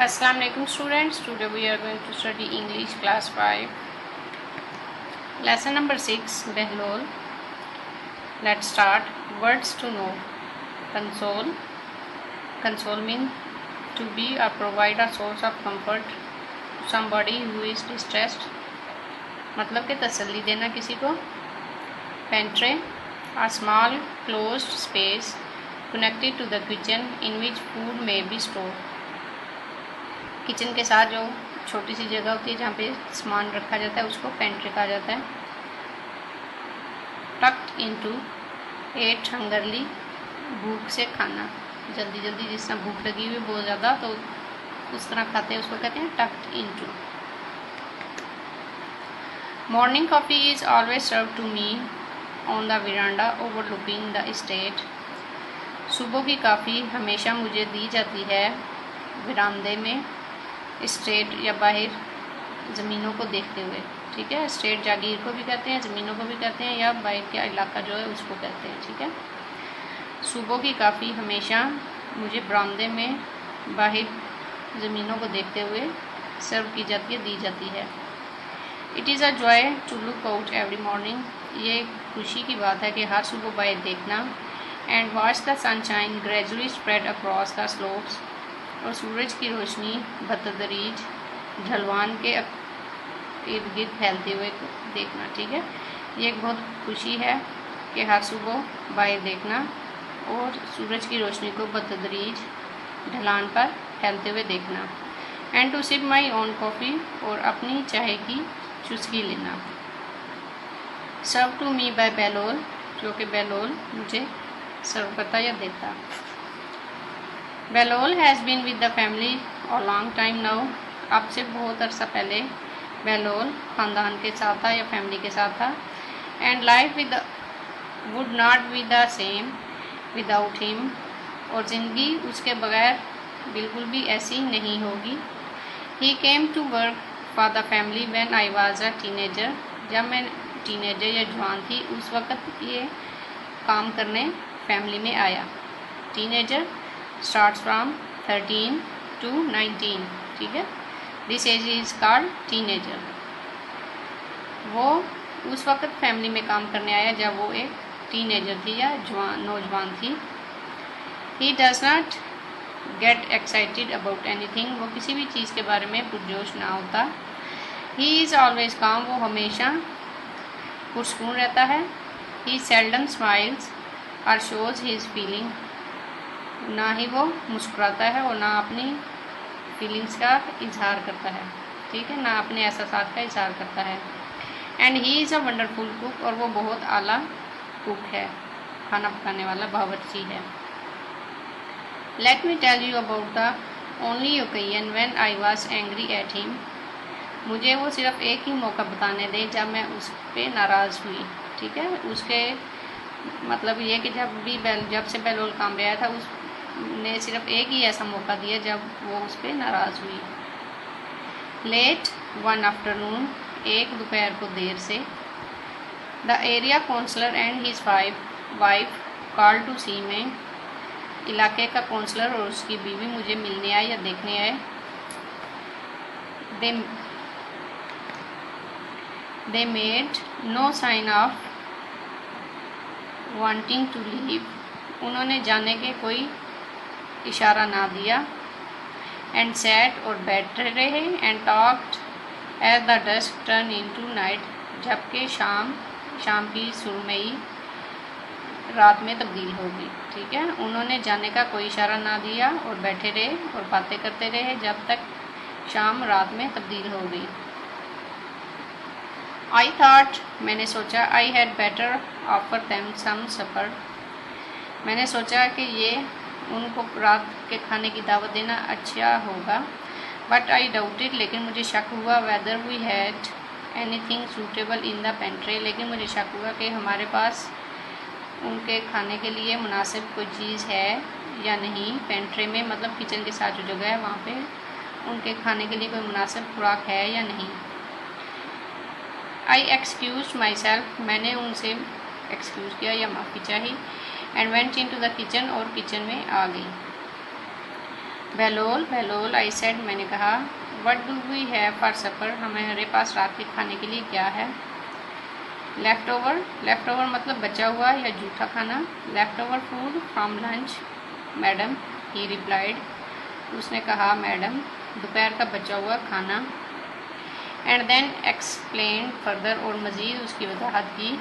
Assalamu alaikum students. Today we are going to study English class 5. Lesson number 6 Behlol. Let's start. Words to know. Console. Console means to be or provide a source of comfort to somebody who is distressed. मतलब कि तसल्ली देना किसी को. Pantry. A small closed space connected to the kitchen in which food may be stored. Kitchen के साथ जो छोटी सी जगह होती है जहाँ पे सामान रखा जाता है उसको पेंट्री कहा जाता है. Tucked into. Ate hungrily. भूख से खाना, जल्दी जल्दी जिस तरह भूख लगी हुई बहुत ज़्यादा तो उस तरह खाते हैं उसको कहते हैं tucked into. Morning coffee is always serve to me on the veranda overlooking the state. सुबह की काफ़ी हमेशा मुझे दी जाती है विरांडे में, स्टेट या बाहर ज़मीनों को देखते हुए. ठीक है, स्टेट जागीर को भी कहते हैं, ज़मीनों को भी कहते हैं, या बाहर का इलाका जो है उसको कहते हैं. ठीक है, सुबह की काफ़ी हमेशा मुझे बरामदे में बाहर ज़मीनों को देखते हुए सर्व की जाती है, दी जाती है. It is a joy to look out every morning. ये खुशी की बात है कि हर सुबह बाहर देखना. And watch the sunshine gradually spread across the slopes. और सूरज की रोशनी बतदरीज ढलवान के इर्द गिर्द फैलते हुए देखना. ठीक है, ये एक बहुत खुशी है कि हर सुबह बाहर देखना और सूरज की रोशनी को बतदरीज ढलान पर फैलते हुए देखना. And to sip my own coffee. और अपनी चाय की चुस्की लेना. Serve to me by Belol. जो कि बेलोल मुझे सर्व करता या देता. Belol has been with the family और लॉन्ग टाइम नाउ. अब से बहुत अरसा पहले बेलोल ख़ानदान के साथ था या फैमिली के साथ था. And life with would not be the same without him. और ज़िंदगी उसके बगैर बिल्कुल भी ऐसी नहीं होगी. He came to work for the family when I was a teenager. जब मैं टीनेजर या जवान थी उस वक़्त ये काम करने फैमिली में आया. Teenager starts from 13 to 19. ठीक है, this age is called teenager. वो उस वक्त फैमिली में काम करने आया जब वो एक टीनेजर थी या नौजवान थी. He does not get excited about anything. वो किसी भी चीज़ के बारे में पुरजोश ना होता. ही इज़ ऑलवेज काम. वो हमेशा पुरस्कून रहता है. ही सेल्डम स्माइल्स और शोज हिज फीलिंग. ना ही वो मुस्कुराता है और ना अपनी फीलिंग्स का इजहार करता है. ठीक है, ना अपने एहसास का इजहार करता है. And he is a wonderful cook. और वो बहुत आला कुक है, खाना पकाने वाला बावर्ची है. Let me tell you about the only occasion when I was angry at him. मुझे वो सिर्फ एक ही मौका बताने दे जब मैं उस पर नाराज़ हुई. ठीक है, उसके मतलब ये कि जब से बेलोल काम पे आया था उसने सिर्फ एक ही ऐसा मौका दिया जब वो उस पर नाराज़ हुई. Late one afternoon. एक दोपहर को देर से. The area councillor and his wife call to see me. इलाके का काउंसलर और उसकी बीवी मुझे मिलने आए या देखने आए. They made no sign of wanting to leave. उन्होंने जाने के कोई इशारा ना दिया. And sat. और बैठे रहे. And talked as the dusk turn into night. जबकि शाम की सुरमई रात में तब्दील होगी. ठीक है, उन्होंने जाने का कोई इशारा ना दिया और बैठे रहे और बातें करते रहे जब तक शाम रात में तब्दील हो गई. I thought. मैंने सोचा. I had better offer them some supper. मैंने सोचा कि ये उनको रात के खाने की दावत देना अच्छा होगा. But I doubted. लेकिन मुझे शक हुआ. Whether we had anything suitable in the pantry. लेकिन मुझे शक हुआ कि हमारे पास उनके खाने के लिए मुनासिब कोई चीज़ है या नहीं. पेंट्री में मतलब किचन के साथ जो जगह है वहाँ पे उनके खाने के लिए कोई मुनासिब खुराक है या नहीं. I excuse myself. मैंने उनसे एक्सक्यूज़ किया या माफ़ी चाही. And went in to the kitchen. और किचन में आ गई. बेलोल बेलोल आई सेड, मैंने कहा। What do we have for supper, हमारे पास रात के खाने के लिए क्या है। लेफ्ट ओवर मतलब बचा हुआ या जूठा खाना। Left over food from lunch madam, he replied, उसने कहा मैडम, दोपहर का बचा हुआ खाना। एंड देन एक्सप्लेन फर्दर, और मज़ीद उसकी वजाहत की।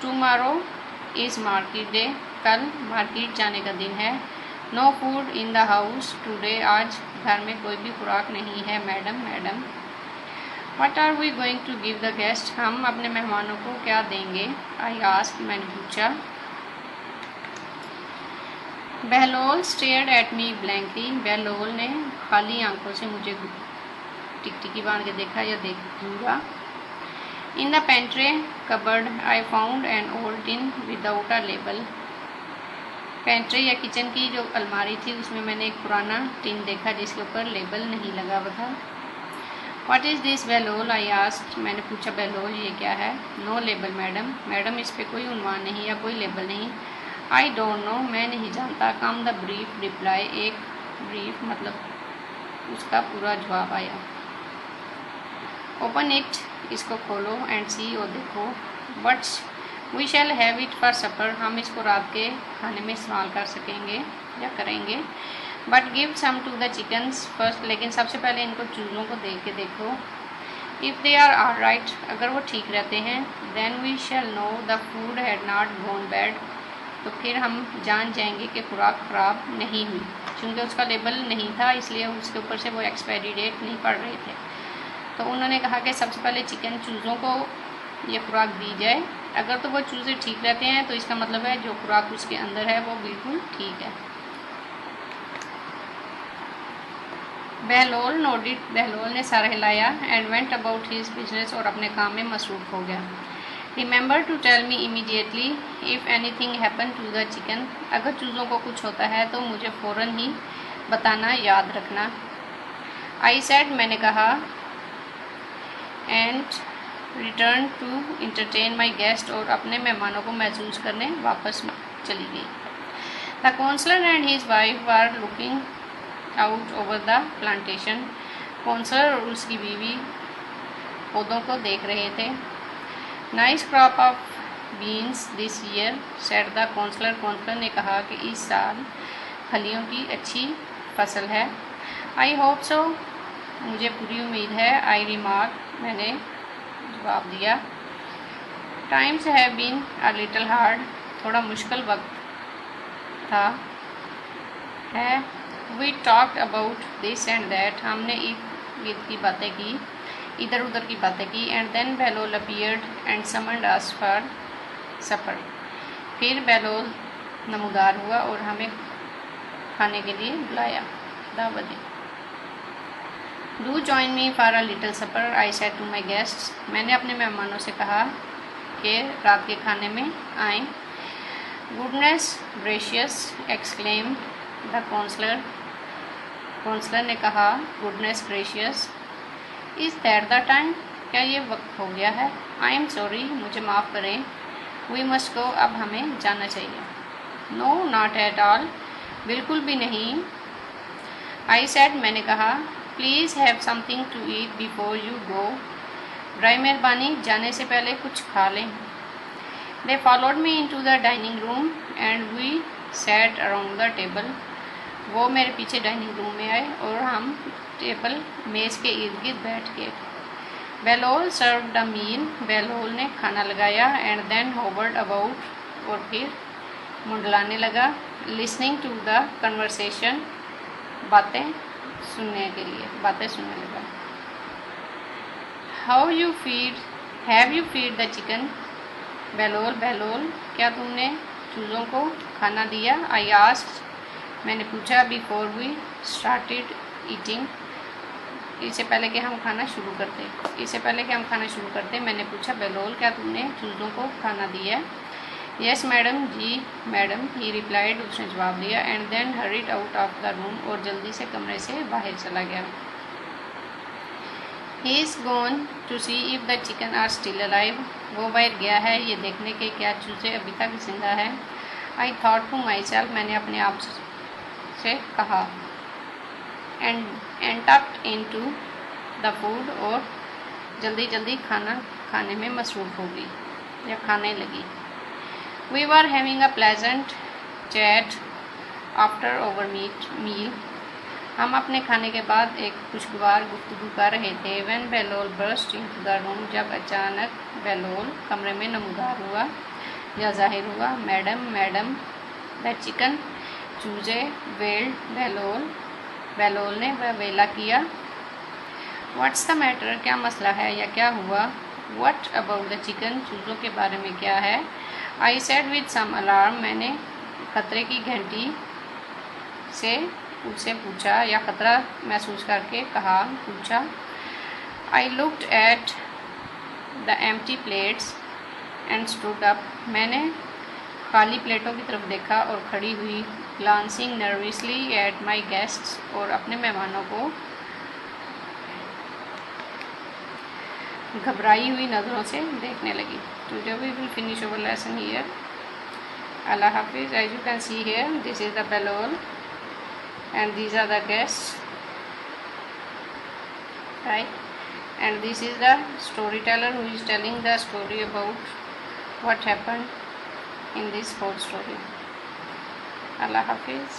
टुमारो इज़ मार्केट डे, कल मार्केट जाने का दिन है। No food in the house today, आज घर में कोई भी खुराक नहीं है madam. What are we going to give the guest, हम अपने मेहमानों को क्या देंगे। आई आस्क्ड, मैंने पूछा। Bahlol stared at me blankly, Bahlol ने खाली आंखों से मुझे टिकटिकी बांध के देखा या देखूंगा। इन the pantry cupboard I found an old tin without a label, pantry या किचन की जो अलमारी थी उसमें मैंने एक पुराना टिन देखा जिसके ऊपर लेबल नहीं लगा हुआ था। What is this Belol, I asked, मैंने पूछा बेलोल ये क्या है। नो लेबल मैडम, इस पे कोई उन्वान नहीं या कोई लेबल नहीं। आई डोंट नो, मैं नहीं जानता। कम द ब्रीफ रिप्लाई, एक ब्रीफ मतलब उसका पूरा जवाब आया। ओपन इट, इसको खोलो। एंड सी, और देखो। But we shall have it for supper, हम इसको रात के खाने में इस्तेमाल कर सकेंगे या करेंगे। But give some to the chickens first, लेकिन सबसे पहले इनको चूज़ों को दे के देखो। If they are all right, अगर वो ठीक रहते हैं, then we shall know the food had not gone bad, तो फिर हम जान जाएंगे कि खुराक ख़राब नहीं हुई। क्योंकि उसका लेबल नहीं था इसलिए उसके ऊपर से वो एक्सपायरी डेट नहीं पढ़ रहे थे। तो उन्होंने कहा कि सबसे पहले चिकन चूज़ों को ये खुराक दी जाए, अगर तो वो चूज़े ठीक रहते हैं तो इसका मतलब है जो खुराक उसके अंदर है वो बिल्कुल ठीक है। बहलोल नोडिड, बहलोल ने सर हिलाया। And went about his business, और अपने काम में मसरूफ़ हो गया। Remember to tell me immediately if anything happen to the chicken, अगर चूज़ों को कुछ होता है तो मुझे फ़ौरन ही बताना, याद रखना। आई सेड, मैंने कहा। And return to entertain my guest, और अपने मेहमानों को महसूस करने वापस चली गई। The counsellor and his wife were looking out over the plantation, counsellor और उसकी बीवी पौधों को देख रहे थे। Nice crop of beans this year said the counsellor, counsellor ने कहा कि इस साल फलियों की अच्छी फसल है। आई होप सो, मुझे पूरी उम्मीद है। आई रिमार्क, मैंने जवाब दिया। Times have been a little hard, थोड़ा मुश्किल वक्त था है। We talked about this and that, हमने ईद की बातें की, इधर उधर की बातें की। And then Belol appeared and summoned us for supper, फिर बेलोल नमूदार हुआ और हमें खाने के लिए बुलाया, दावत दी। Do join me for a little supper, I said to my guests, मैंने अपने मेहमानों से कहा कि रात के खाने में आएँ। Goodness gracious exclaim the counsellor, counsellor ने कहा। Goodness gracious, is that the time, क्या ये वक्त हो गया है। आई एम सॉरी, मुझे माफ़ करें। वी मस्ट गो, अब हमें जाना चाहिए। नो नॉट एट ऑल, बिल्कुल भी नहीं। आई सेड, मैंने कहा। Please have something to eat before you go, ड्राई मेहरबानी जाने से पहले कुछ खा लें। They followed me in to the dining room and we sat around the table, वो मेरे पीछे डाइनिंग रूम में आए और हम टेबल मेज़ के इर्द गिर्द बैठ गए। Behlol serve the meal, Behlol ने खाना लगाया। एंड देन होवर्ड अबाउट, और फिर मुंडलाने लगा। लिसनिंग टू द कन्वर्सेशन, बातें सुनने के लिए, बातें सुनने लगा। How you feed, have you feed the chicken, Behlol Behlol, क्या तुमने चूज़ों को खाना दिया। आई आस्क्ड, मैंने पूछा। बिफोर वी स्टार्टेड ईटिंग, इससे पहले कि हम खाना शुरू करते, मैंने पूछा बेलोल, क्या तुमने चूज़ों को खाना दिया। यस मैडम, जी मैडम, ही रिप्लाइड, उसने जवाब दिया। And then hurried out of the room, और जल्दी से कमरे से बाहर चला गया। He is gone to see if the chicken are still alive, वो बाहर गया है ये देखने के क्या चूज़े अभी तक जिंदा है। I thought to myself, मैंने अपने आप से कहा। and tucked into the food, और जल्दी जल्दी खाना खाने में मसरूफ़ हो गई या खाने लगी। We were having a pleasant chat after our meal. हम अपने खाने के बाद एक खुशगवार गुफ्तगू कर रहे थे। When Behlol burst into the room, जब अचानक बेलोल कमरे में नमूदार हुआ या जाहिर हुआ। मैडम द चिकन, चूजे वेल्ड बेलोल ने वह वेला किया। व्हाट्स द मैटर, क्या मसला है या क्या हुआ। व्हाट अबाउट द चिकन, चूज़ों के बारे में क्या है। I said with some alarm, मैंने खतरे की घंटी से उससे पूछा या खतरा महसूस करके पूछा। I looked at the empty plates and stood up, मैंने खाली प्लेटों की तरफ देखा और खड़ी हुई। Glancing nervously at my guests, और अपने मेहमानों को घबराई हुई नज़रों से देखने लगी। Today we will finish our lesson here. अल्लाह हाफिज़। As you can see here, this is the Behlol and these are the guests, right? And this is the storyteller who is telling the story about what happened in this whole story. Allah Hafiz.